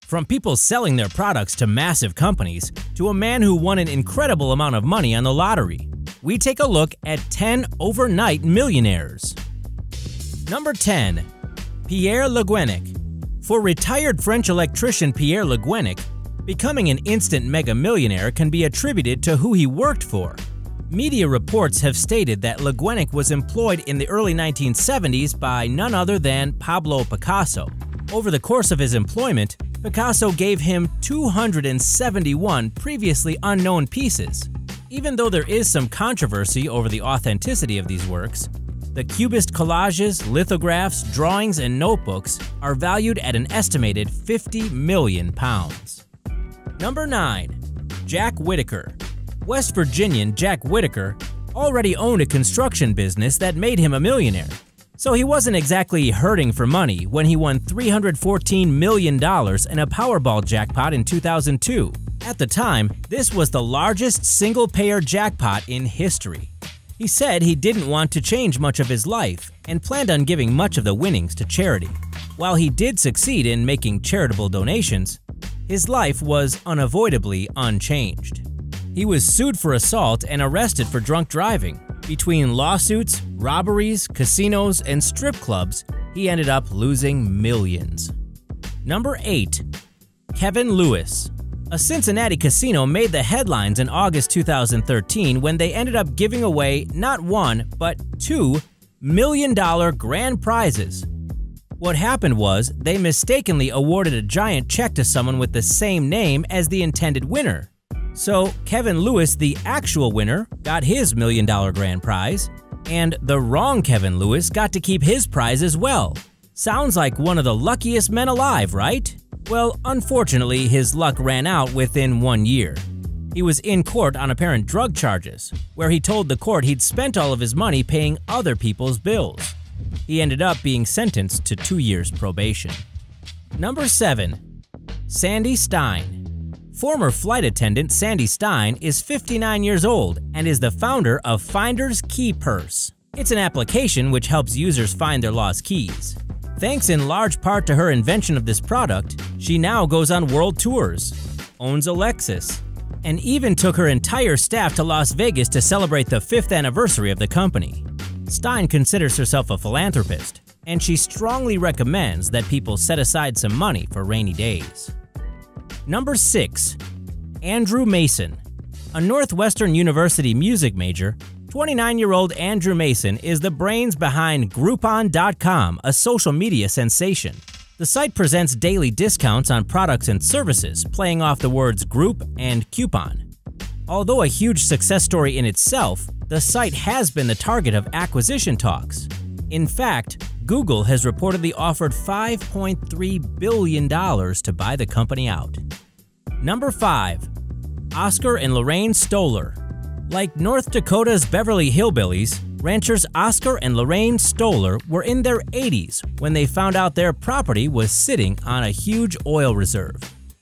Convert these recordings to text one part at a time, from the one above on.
From people selling their products to massive companies, to a man who won an incredible amount of money on the lottery, we take a look at 10 overnight millionaires. Number 10. Pierre Le Guenic. For retired French electrician Pierre Le Guenic, becoming an instant mega millionaire can be attributed to who he worked for. Media reports have stated that Le Guenic was employed in the early 1970s by none other than Pablo Picasso. Over the course of his employment, Picasso gave him 271 previously unknown pieces. Even though there is some controversy over the authenticity of these works, the Cubist collages, lithographs, drawings, and notebooks are valued at an estimated £50 million. Number 9. Jack Whitaker. West Virginian Jack Whitaker already owned a construction business that made him a millionaire. So he wasn't exactly hurting for money when he won $314 million in a Powerball jackpot in 2002. At the time, this was the largest single-payer jackpot in history. He said he didn't want to change much of his life and planned on giving much of the winnings to charity. While he did succeed in making charitable donations, his life was unavoidably unchanged. He was sued for assault and arrested for drunk driving. Between lawsuits, robberies, casinos, and strip clubs, he ended up losing millions. Number 8. Kevin Lewis. A Cincinnati casino made the headlines in August 2013 when they ended up giving away not one, but $2 million grand prizes. What happened was they mistakenly awarded a giant check to someone with the same name as the intended winner. So Kevin Lewis, the actual winner, got his $1 million grand prize, and the wrong Kevin Lewis got to keep his prize as well. Sounds like one of the luckiest men alive, right? Well, unfortunately, his luck ran out within 1 year. He was in court on apparent drug charges, where he told the court he'd spent all of his money paying other people's bills. He ended up being sentenced to 2 years probation. Number 7. Sandy Stein. Former flight attendant Sandy Stein is 59 years old and is the founder of Finder's Key Purse. It's an application which helps users find their lost keys. Thanks in large part to her invention of this product, she now goes on world tours, owns a Lexus, and even took her entire staff to Las Vegas to celebrate the 5th anniversary of the company. Stein considers herself a philanthropist, and she strongly recommends that people set aside some money for rainy days. Number 6. Andrew Mason. A Northwestern University music major, 29-year-old Andrew Mason is the brains behind Groupon.com, a social media sensation. The site presents daily discounts on products and services, playing off the words group and coupon. Although a huge success story in itself, the site has been the target of acquisition talks. In fact, Google has reportedly offered $5.3 billion to buy the company out. Number 5. Oscar and Lorraine Stoller. Like North Dakota's Beverly Hillbillies, ranchers Oscar and Lorraine Stoller were in their 80s when they found out their property was sitting on a huge oil reserve.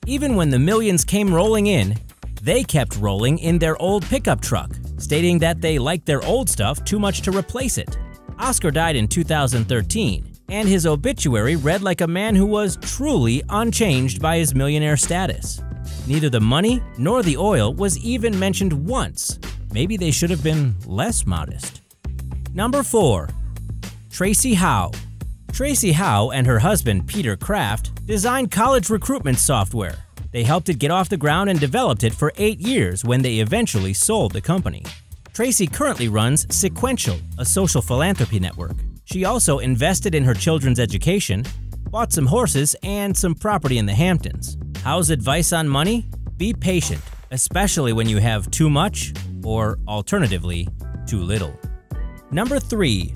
Even when the millions came rolling in, they kept rolling in their old pickup truck, stating that they liked their old stuff too much to replace it. Oscar died in 2013, and his obituary read like a man who was truly unchanged by his millionaire status. Neither the money nor the oil was even mentioned once. Maybe they should have been less modest. Number 4. Tracy Howe. Tracy Howe and her husband Peter Kraft designed college recruitment software. They helped it get off the ground and developed it for 8 years when they eventually sold the company. Tracy currently runs Sequential, a social philanthropy network. She also invested in her children's education, bought some horses, and some property in the Hamptons. Howe's advice on money? Be patient, especially when you have too much or, alternatively, too little. Number 3.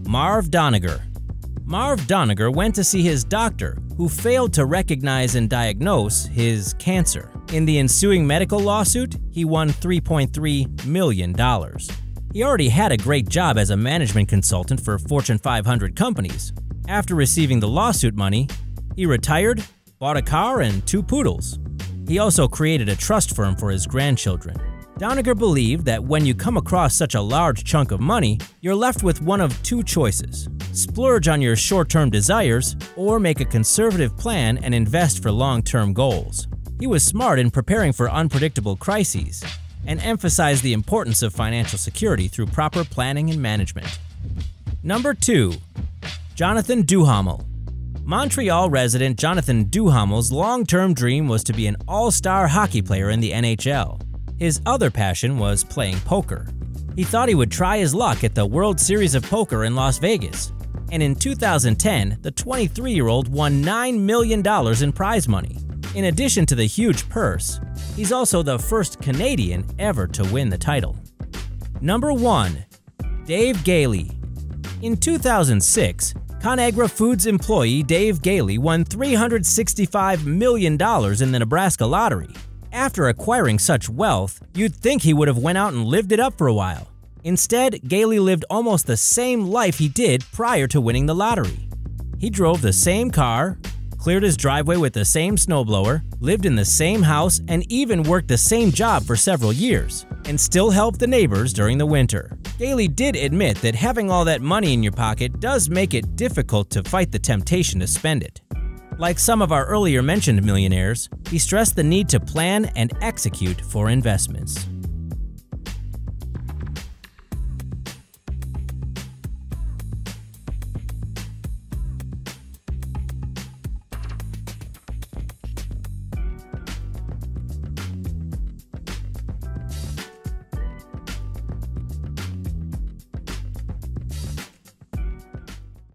Marv Doniger. Marv Doniger went to see his doctor, who failed to recognize and diagnose his cancer. In the ensuing medical lawsuit, he won $3.3 million. He already had a great job as a management consultant for Fortune 500 companies. After receiving the lawsuit money, he retired, bought a car, and 2 poodles. He also created a trust firm for his grandchildren. Doniger believed that when you come across such a large chunk of money, you're left with one of two choices: splurge on your short-term desires or make a conservative plan and invest for long-term goals. He was smart in preparing for unpredictable crises and emphasized the importance of financial security through proper planning and management. Number 2. Jonathan Duhamel. Montreal resident Jonathan Duhamel's long-term dream was to be an all-star hockey player in the NHL. His other passion was playing poker. He thought he would try his luck at the World Series of Poker in Las Vegas. And in 2010, the 23-year-old won $9 million in prize money. In addition to the huge purse, he's also the first Canadian ever to win the title. Number 1. Dave Gailey. In 2006, ConAgra Foods employee Dave Gailey won $365 million in the Nebraska lottery. After acquiring such wealth, you'd think he would have went out and lived it up for a while. Instead, Gailey lived almost the same life he did prior to winning the lottery. He drove the same car, cleared his driveway with the same snowblower, lived in the same house, and even worked the same job for several years, and still helped the neighbors during the winter. Gailey did admit that having all that money in your pocket does make it difficult to fight the temptation to spend it. Like some of our earlier mentioned millionaires, he stressed the need to plan and execute for investments.